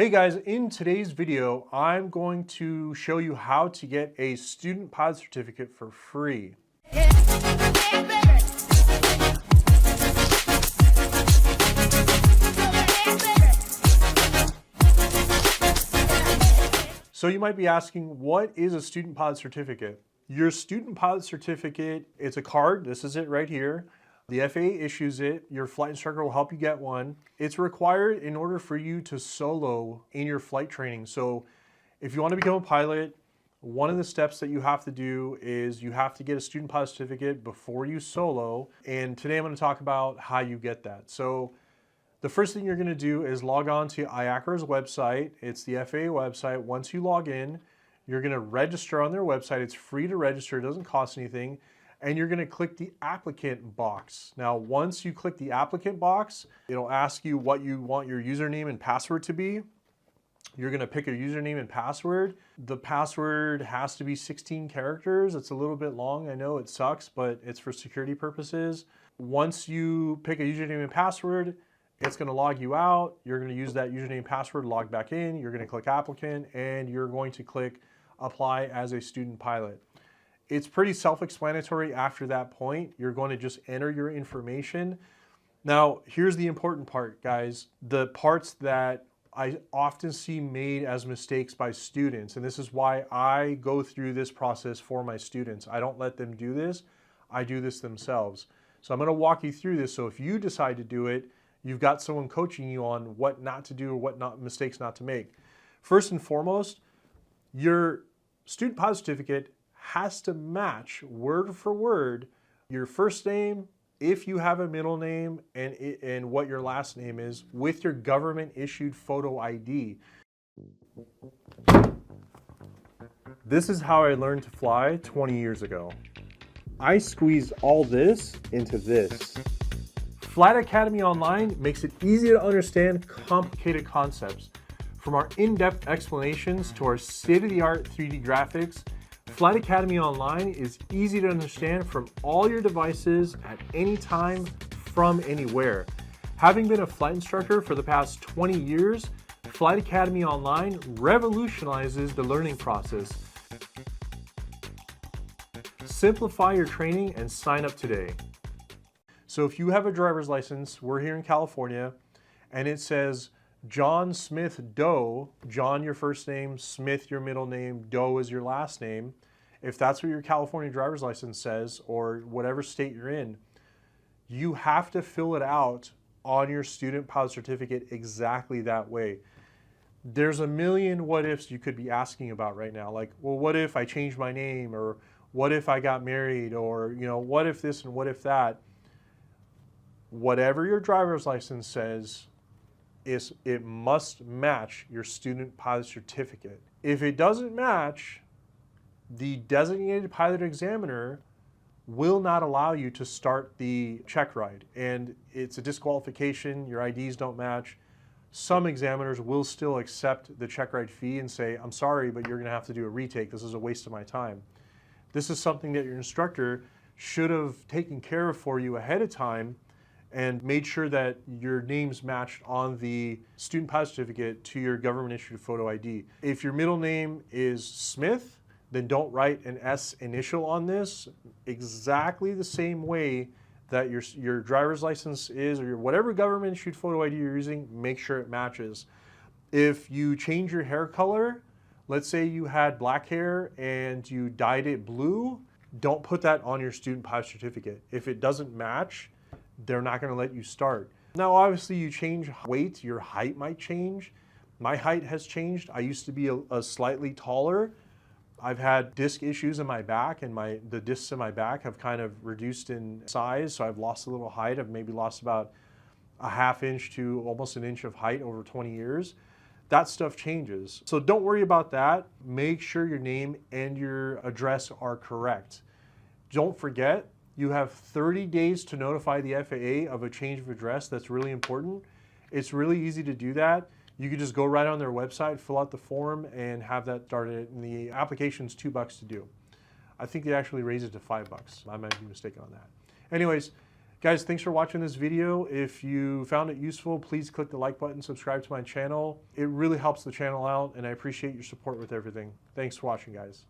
Hey guys, in today's video, I'm going to show you how to get a student pilot certificate for free. So you might be asking, what is a student pilot certificate? Your student pilot certificate, it's a card. This is it right here. The FAA issues it. Your flight instructor will help you get one. It's required in order for you to solo in your flight training. So if you want to become a pilot, one of the steps that you have to do is you have to get a student pilot certificate before you solo. And today I'm going to talk about how you get that. So the first thing you're going to do is log on to IACRA's website. It's the FAA website. Once you log in, you're going to register on their website. It's free to register. It doesn't cost anything. And you're going to click the applicant box. Now, once you click the applicant box, it'll ask you what you want your username and password to be. You're going to pick a username and password. The password has to be 16 characters. It's a little bit long. I know it sucks, but it's for security purposes. Once you pick a username and password, it's going to log you out. You're going to use that username and password, log back in. You're going to click applicant, and you're going to click apply as a student pilot. It's pretty self-explanatory after that point. You're going to just enter your information. Now, here's the important part, guys. The parts that I often see made as mistakes by students, and this is why I go through this process for my students. I don't let them do this. I do this themselves. So I'm going to walk you through this. So if you decide to do it, you've got someone coaching you on what not to do or what mistakes not to make. First and foremost, your student pilot certificate has to match word for word your first name, if you have a middle name, and what your last name is with your government issued photo ID. This is how I learned to fly 20 years ago. I squeezed all this into this. Flight Academy Online makes it easy to understand complicated concepts. From our in-depth explanations to our state-of-the-art 3D graphics, Flight Academy Online is easy to understand from all your devices at any time, from anywhere. Having been a flight instructor for the past 20 years, Flight Academy Online revolutionizes the learning process. Simplify your training and sign up today. So if you have a driver's license, we're here in California, and it says John Smith Doe, John your first name, Smith your middle name, Doe is your last name. If that's what your California driver's license says, or whatever state you're in, you have to fill it out on your student pilot certificate exactly that way. There's a million what ifs you could be asking about right now. Like, well, what if I changed my name? Or what if I got married? Or, what if this and what if that? Whatever your driver's license says, it must match your student pilot certificate. If it doesn't match, the designated pilot examiner will not allow you to start the check ride, and it's a disqualification. Your IDs don't match. Some examiners will still accept the check ride fee and say, I'm sorry, but you're going to have to do a retake. This is a waste of my time. This is something that your instructor should have taken care of for you ahead of time and made sure that your name's matched on the student pilot certificate to your government issued photo ID. If your middle name is Smith, then don't write an S initial on this. Exactly the same way that your driver's license is, or whatever government issued photo ID you're using, make sure it matches. If you change your hair color, let's say you had black hair and you dyed it blue, don't put that on your student pilot certificate. If it doesn't match, they're not going to let you start. Now, obviously, you change weight, your height might change. My height has changed. I used to be a slightly taller. I've had disc issues in my back, and the discs in my back have kind of reduced in size, so I've lost a little height. I've maybe lost about a ½ inch to almost an inch of height over 20 years. That stuff changes. So don't worry about that. Make sure your name and your address are correct. Don't forget, you have 30 days to notify the FAA of a change of address. That's really important. It's really easy to do that. You can just go right on their website, fill out the form, and have that started. And the application's $2 to do. I think they actually raised it to $5. I might be mistaken on that. Anyways, Guys, thanks for watching this video. If you found it useful, please click the like button, subscribe to my channel. It really helps the channel out, and I appreciate your support with everything. Thanks for watching, guys.